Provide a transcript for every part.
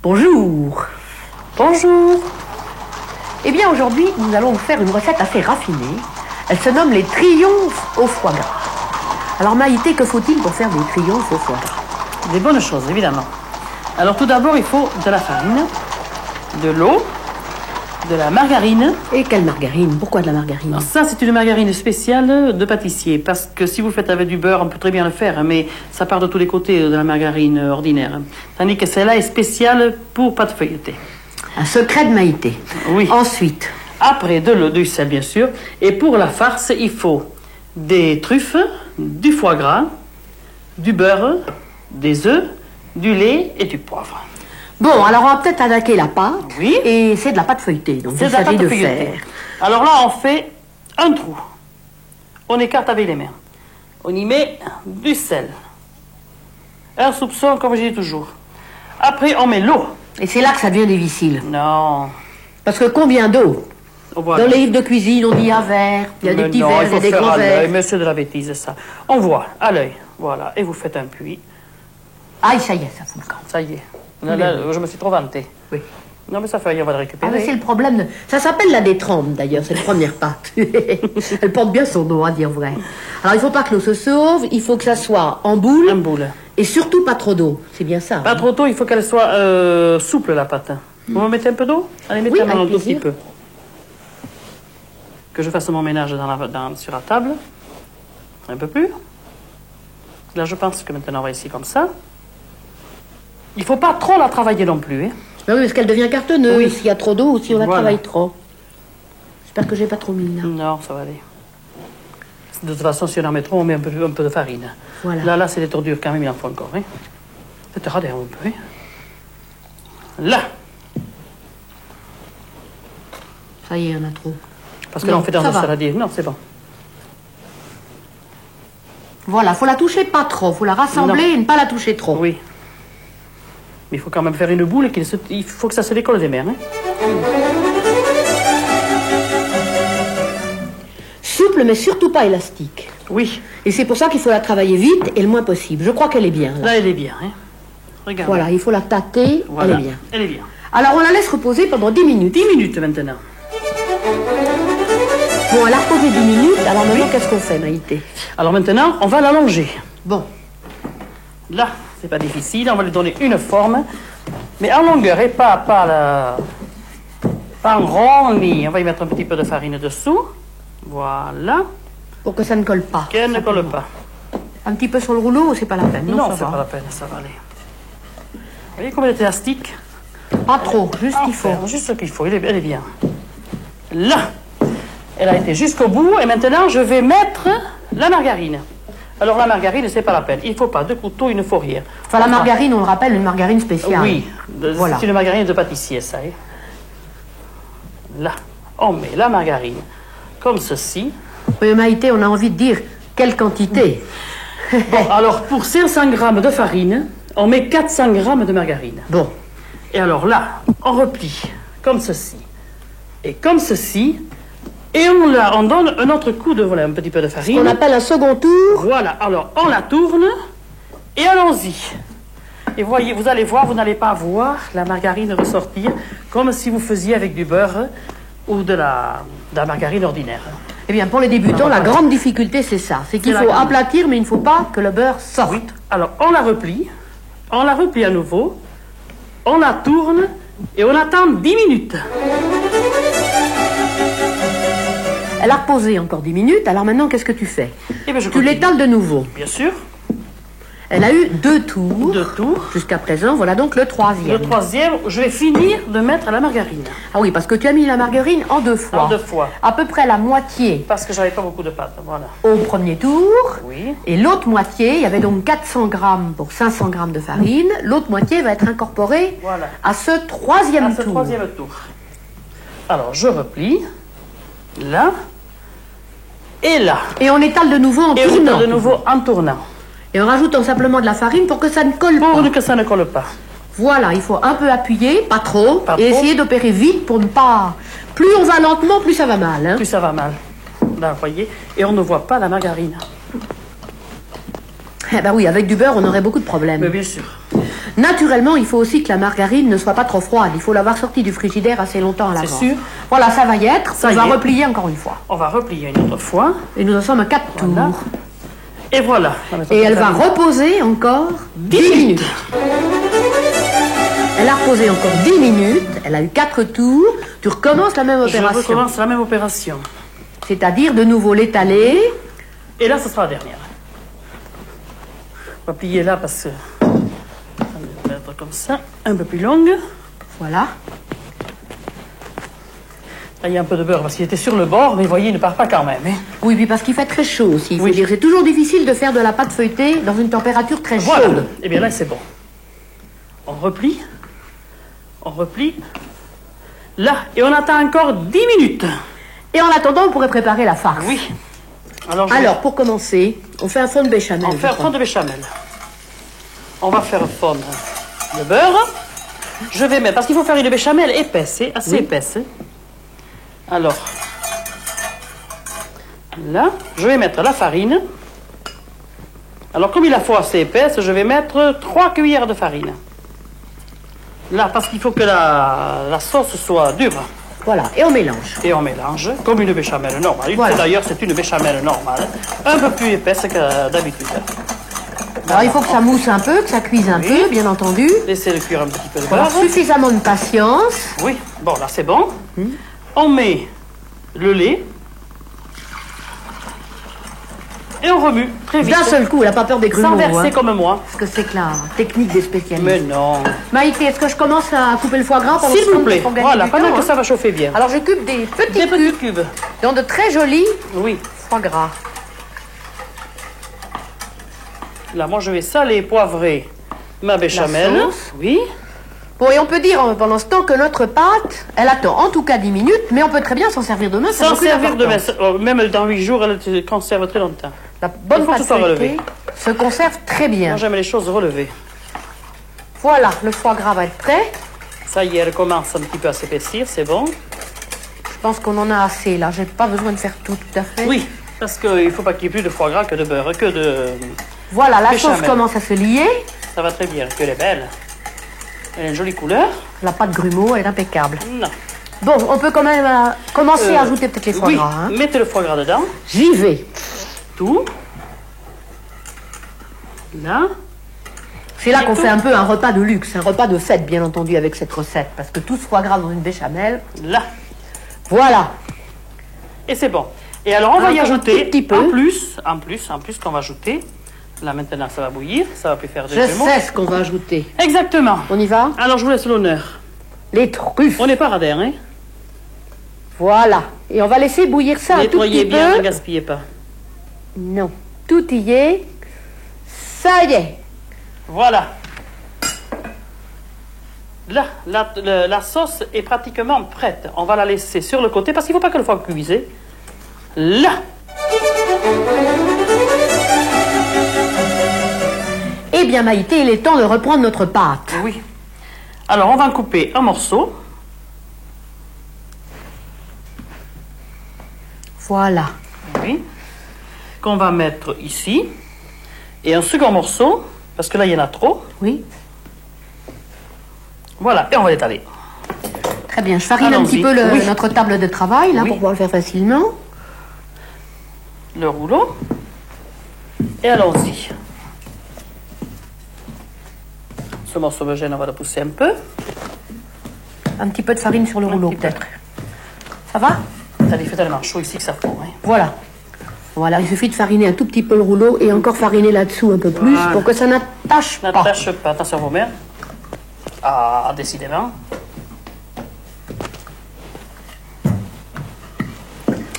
Bonjour. Bonjour. Eh bien, aujourd'hui, nous allons vous faire une recette assez raffinée. Elle se nomme les triomphes au foie gras. Alors, Maïté, que faut-il pour faire des triomphes au foie gras? Des bonnes choses, évidemment. Alors, tout d'abord, il faut de la farine, de l'eau, de la margarine. Et quelle margarine? Pourquoi de la margarine? Alors ça, c'est une margarine spéciale de pâtissier. Parce que si vous faites avec du beurre, on peut très bien le faire, mais ça part de tous les côtés de la margarine ordinaire. Tandis que celle-là est spéciale pour pâte feuilletée. Un secret de Maïté. Oui. Ensuite? Après, de l'eau, du sel, bien sûr. Et pour la farce, il faut des truffes, du foie gras, du beurre, des œufs, du lait et du poivre. Bon, alors on va peut-être attaquer la pâte. Oui. Et c'est de la pâte feuilletée. Donc C'est il de la s'agit pâte de feuilletée. faire. Alors là, on fait un trou. On écarte avec les mains. On y met du sel. Un soupçon, comme je dis toujours. Après, on met l'eau. Et c'est là que ça devient difficile. Non. Parce que combien d'eau? Voilà. Dans les livres de cuisine, on dit un verre. Il y a des petits non, verres, il y a des grands à l'œil, verres. mais c'est de la bêtise, ça. On voit, à l'œil. Voilà. Et vous faites un puits. Aïe, ça y est, ça fout le camp. Ça y est. Là, je me suis trop vantée. Oui. Non, mais ça fait, on va le Ah, récupérer. mais c'est le problème. Ça s'appelle la détrempe, d'ailleurs, cette première pâte. Elle porte bien son nom, à dire vrai. Alors, il faut pas que l'eau se sauve, il faut que ça soit en boule. Un boule. Et surtout pas trop d'eau. C'est bien ça. Pas trop tôt, il faut qu'elle soit souple, la pâte. Vous me mettez un peu d'eau? Allez, mettez Oui, un avec tout petit plaisir. peu. Que je fasse mon ménage sur la table. Un peu plus. Là, je pense que maintenant, on va ici comme ça. Il ne faut pas trop la travailler non plus. Hein. Ben oui, parce qu'elle devient cartonneuse. Oui. S'il y a trop d'eau ou si on la Voilà. travaille trop. J'espère que j'ai pas trop mis là. Non, ça va aller. De toute façon, si on en met trop, on met un peu de farine. Voilà. Là, c'est des tordures quand même, il en faut encore. Hein. Faites rader un peu. Hein. Là. Ça y est, on a trop. Parce que Non, là, on fait dans ça un va. saladier. Non, c'est bon. Voilà, faut la toucher pas trop. Faut la rassembler et ne pas la toucher trop. Oui. Mais il faut quand même faire une boule et il faut que ça se décolle des mains. Hein. Souple, mais surtout pas élastique. Oui. Et c'est pour ça qu'il faut la travailler vite et le moins possible. Je crois qu'elle est bien. Là. Là, elle est bien. Hein. Regarde. Voilà, il faut la tâter. Voilà. Elle est bien. Elle est bien. Alors, on la laisse reposer pendant 10 minutes. 10 minutes maintenant. Bon, elle a reposé 10 minutes. Alors maintenant, qu'est-ce qu'on fait, Maïté? Alors maintenant, on va l'allonger. Bon. Là, c'est pas difficile. On va lui donner une forme. Mais en longueur et pas en rond ni. On va y mettre un petit peu de farine dessous. Voilà. Pour que ça ne colle pas. Qu'elle ne colle pas. Un petit peu sur le rouleau, c'est pas la peine. Non, ça c'est va. pas la peine, ça va aller. Vous voyez comme elle est élastique? Pas trop, juste ce qu'il faut. Enfin, juste ce qu'il faut, elle est bien. Là, elle a été jusqu'au bout et maintenant je vais mettre la margarine. Alors la margarine, c'est pas la peine. Il ne faut pas de couteau, une fourrière. Enfin, la margarine, on le rappelle, une margarine spéciale. Oui, Voilà. c'est une margarine de pâtissier, ça. Hein. Là, on met la margarine comme ceci. Oui, Maïté, on a envie de dire quelle quantité. Bon, alors pour 500 grammes de farine, on met 400 grammes de margarine. Bon. Et alors là, on replie comme ceci et comme ceci. Et on donne un autre coup de, voilà, un petit peu de farine. On appelle un second tour. Voilà, alors on la tourne et allons-y. Et voyez, vous allez voir, vous n'allez pas voir la margarine ressortir comme si vous faisiez avec du beurre ou de la margarine ordinaire. Eh bien, pour les débutants, la grande difficulté, c'est ça. C'est qu'il C'est faut la grande. aplatir, mais il ne faut pas que le beurre sorte. Oui, alors on la replie à nouveau, on la tourne et on attend 10 minutes. Elle a reposé encore 10 minutes, alors maintenant, qu'est-ce que tu fais? Eh bien, je Tu continue. l'étales de nouveau. Bien sûr, Elle a eu 2 tours. 2 tours. Jusqu'à présent, voilà donc le troisième. Le troisième, je vais finir de mettre la margarine. Ah oui, parce que tu as mis la margarine en 2 fois. En 2 fois. À peu près la moitié Parce que j'avais pas beaucoup de pâte, voilà. au premier tour. Oui. Et l'autre moitié, il y avait donc 400 grammes pour 500 grammes de farine. L'autre moitié va être incorporée Voilà. à ce troisième À ce tour. troisième tour. Alors, je replie. Là. Et là. Et on étale de nouveau en Et on tournant. étale de nouveau en tournant. Et en rajoutant simplement de la farine pour que ça ne colle Pour pas. que ça ne colle pas. Voilà, il faut un peu appuyer, pas trop, Pas et trop. essayer d'opérer vite pour ne pas... Plus on va lentement, plus ça va mal. Hein. Plus ça va mal. Là, vous voyez. Et on ne voit pas la margarine. Eh ben oui, avec du beurre, on aurait beaucoup de problèmes. Mais bien sûr. Naturellement, il faut aussi que la margarine ne soit pas trop froide. Il faut l'avoir sortie du frigidaire assez longtemps à l'avance. C'est sûr. Voilà, ça va y être. Ça On y va est. replier encore une fois. On va replier une autre fois. Et nous en sommes à 4 Voilà. tours. Et voilà. Et elle va reposer encore 10 minutes. Elle a reposé encore 10 minutes. Elle a eu 4 tours. Tu recommences la même Je opération. recommence la même opération. C'est-à-dire de nouveau l'étaler. Et là, ce sera la dernière. On va plier là parce que... On va mettre comme ça, un peu plus longue. Voilà. Là, il y a un peu de beurre parce qu'il était sur le bord, mais vous voyez, il ne part pas quand même. Hein. Oui, puis parce qu'il fait très chaud aussi. Il faut Oui. dire, c'est toujours difficile de faire de la pâte feuilletée dans une température très Voilà. chaude. Et bien là, c'est bon. On replie. On replie. Là, et on attend encore 10 minutes. Et en attendant, on pourrait préparer la farce. Oui. Alors, Pour commencer, on fait un fond de béchamel. on va faire fondre de béchamel. On va faire fondre le beurre. Je vais mettre, parce qu'il faut faire une béchamel épaisse, hein, assez épaisse. Hein. Alors, là, je vais mettre la farine. Alors, comme il la faut assez épaisse, je vais mettre 3 cuillères de farine. Là, parce qu'il faut que la sauce soit dure. Voilà, et on mélange. Et on mélange comme une béchamel normale. Voilà. D'ailleurs, c'est une béchamel normale, un peu plus épaisse que d'habitude. Alors il faut que ça mousse un peu, que ça cuise un peu, bien entendu. Laissez-le cuire un petit peu de Voilà, beurre. suffisamment de patience. Oui, bon, là, c'est bon. On met le lait. Et on remue très vite. D'un seul coup, elle n'a pas peur des grumeaux. Sans verser hein. comme moi. Parce que c'est que la technique des spécialistes. Mais non. Maïté, est-ce que je commence à couper le foie gras pendant S'il ce vous temps plaît. pour gagner Voilà, du pendant temps, que hein. ça va chauffer bien. Alors je coupe des petits Des cubes petits cubes. dans de très jolis Oui. foie gras. Là, moi, je vais saler et poivrer ma béchamel. sauce. Oui. Bon, et on peut dire pendant ce temps que notre pâte, elle attend en tout cas 10 minutes, mais on peut très bien s'en servir demain. ça a Sans beaucoup servir de d'importance. même dans 8 jours, elle se conserve très longtemps. La bonne Il faut que pâte ce soit feuilletée relevé. se conserve très bien. Moi, j'aime les choses relevées. Voilà, le foie gras va être prêt. Ça y est, elle commence un petit peu à s'épaissir, c'est bon. Je pense qu'on en a assez là. J'ai pas besoin de faire tout à fait. Oui, parce qu'il ne faut pas qu'il y ait plus de foie gras que de beurre, que de... Voilà, la Béchamel. sauce commence à se lier. Ça va très bien, qu'elle est belle. Elle a une jolie couleur. La pâte grumeau, elle est impeccable. Non. Bon, on peut quand même commencer à ajouter peut-être les foie Oui, gras. hein. mettez le foie gras dedans. J'y vais. Tout. Là. C'est là Et qu'on tout. fait un peu un repas de luxe, un repas de fête, bien entendu, avec cette recette. Parce que tout ce foie gras dans une béchamel, Là. voilà. Et c'est bon. Et alors, on va y Encore un ajouter, tout petit peu. en plus, qu'on va ajouter. Là, maintenant, ça va bouillir. Ça va plus faire de Je jumeaux. sais ce qu'on va ajouter. Exactement. On y va? Alors, je vous laisse l'honneur. Les truffes. On n'est pas radin, hein. Voilà. Et on va laisser bouillir ça un tout Nettoyez petit bien, ne peu. gaspillez pas. Non. Tout y est. Ça y est. Voilà. Là, la sauce est pratiquement prête. On va la laisser sur le côté parce qu'il ne faut pas que le foie cuise. Là. Eh bien, Maïté, il est temps de reprendre notre pâte. Oui. Alors, on va en couper un morceau. Voilà. Oui. Qu'on va mettre ici. Et un second morceau, parce que là, il y en a trop. Oui. Voilà, et on va l'étaler. Très bien. Je farine un Allons-y. petit peu Oui. notre table de travail, là, Oui. pour pouvoir le faire facilement. Le rouleau. Et allons-y. Ce morceau de gêne, on va le pousser un peu. Un petit peu de farine sur le rouleau, petit peu. peut-être. Ça va? Ça lui fait tellement chaud ici que ça fond. Hein. Voilà. Voilà, il suffit de fariner un tout petit peu le rouleau et encore fariner là-dessous un peu plus Voilà. pour que ça n'attache pas. N'attache pas. Attention vos mains. Ah, décidément.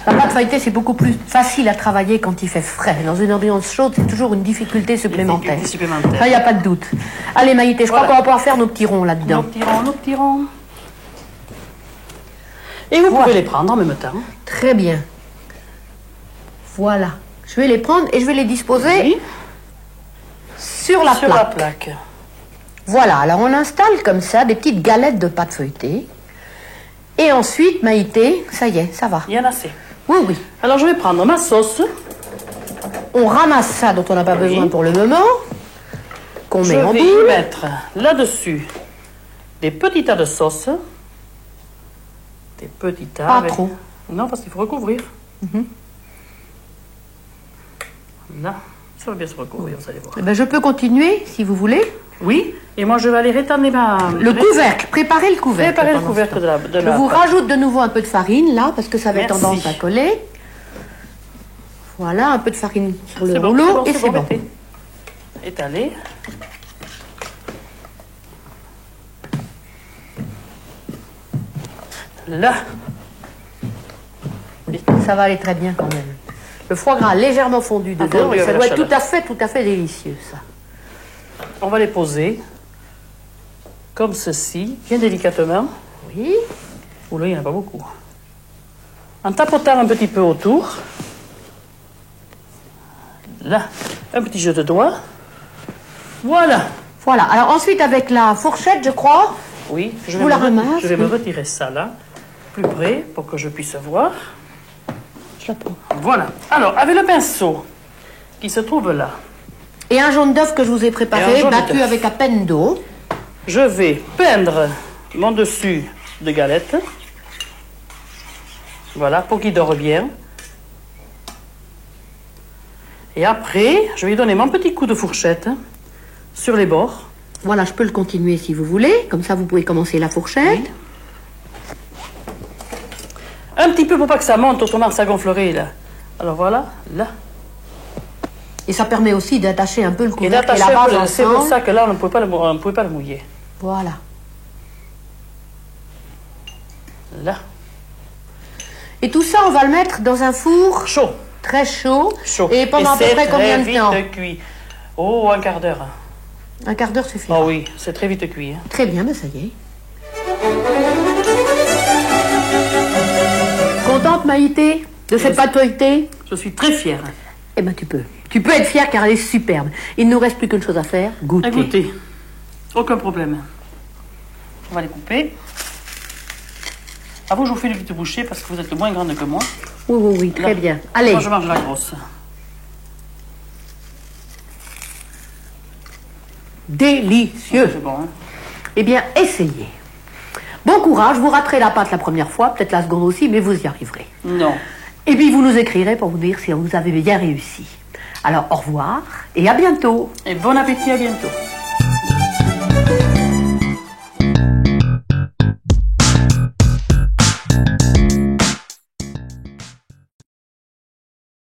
La pâte feuilletée, c'est beaucoup plus facile à travailler quand il fait frais. Dans une ambiance chaude, c'est toujours une difficulté supplémentaire. Difficulté supplémentaire. Ça, il n'y a pas de doute. Allez, Maïté, je Voilà. crois qu'on va pouvoir faire nos petits ronds là-dedans. Nos petits ronds. Et vous Voilà. pouvez les prendre en même temps. Très bien. Voilà. Je vais les prendre et je vais les disposer Oui. sur la Sur plaque. la plaque. Voilà, alors on installe comme ça des petites galettes de pâte feuilletée. Et ensuite, Maïté, ça y est, ça va. Il y en a assez. Oui, oui. Alors je vais prendre ma sauce. On ramasse ça dont on n'a pas Oui. besoin pour le moment. qu'on Je met en vais boule. y mettre là-dessus des petits tas de sauce. Des petits tas. Pas trop. Non, parce qu'il faut recouvrir. Là, ça va bien se recouvrir, vous allez voir. Eh ben, je peux continuer, si vous voulez. Oui, et moi je vais aller rétamer Le couvercle, préparez le couvercle. Préparer le pendant ce couvercle temps. de Je la vous pâte. rajoute de nouveau un peu de farine, là, parce que ça avait Merci. tendance à coller. Voilà, un peu de farine sur le C'est bon, rouleau, et c'est bon. mettez. Étalez. Là. Ça va aller très bien quand même. Le foie gras légèrement fondu dedans, Fondu et ça avec doit la être tout à fait délicieux, ça. On va les poser comme ceci, bien délicatement. Oui. Oula, il n'y en a pas beaucoup. En tapotant un petit peu autour. Là, un petit jeu de doigts. Voilà. Voilà. Alors ensuite, avec la fourchette, je crois, Oui, je Vous la ramasse, je vais me oui. retirer ça là, plus près, pour que je puisse voir. je la prends. Voilà. Alors, avec le pinceau qui se trouve là, Et un jaune d'œuf que je vous ai Et préparé, un jaune battu d'œuf. avec à peine d'eau. je vais peindre mon dessus de galette. Voilà, pour qu'il dore bien. Et après, je vais lui donner mon petit coup de fourchette sur les bords. Voilà, je peux le continuer si vous voulez. Comme ça, vous pouvez commencer la fourchette. Un petit peu pour pas que ça monte, autrement ça gonflerait là. Alors voilà, là. Et ça permet aussi d'attacher un peu le Et couvercle et d'attacher la un base peu, c'est pour ensemble. ça que là on ne pouvait pas le mouiller. Voilà. Là. Et tout ça, on va le mettre dans un four Chaud. très chaud. Chaud. Et pendant à peu c'est près combien de très temps vite cuit. Oh, un quart d'heure. Un quart d'heure suffit. Oh oui, c'est très vite cuit. Hein. Très bien, ben ça y est. Contente, Maïté, de cette pâte feuilletée? Je suis très fière. Eh ben, tu peux. Tu peux être fière car elle est superbe. Il ne nous reste plus qu'une chose à faire, goûter. À goûter. Aucun problème. On va les couper. À vous, je vous fais le vite boucher parce que vous êtes moins grande que moi. Oui, oui, oui, très Là. bien. Allez. Moi, je mange la grosse. Délicieux. C'est bon, hein. Eh bien, essayez. Bon courage, vous raterez la pâte la première fois, peut-être la seconde aussi, mais vous y arriverez. Non. Et puis, vous nous écrirez pour vous dire si vous avez bien réussi. Alors, au revoir et à bientôt. Et bon appétit, à bientôt.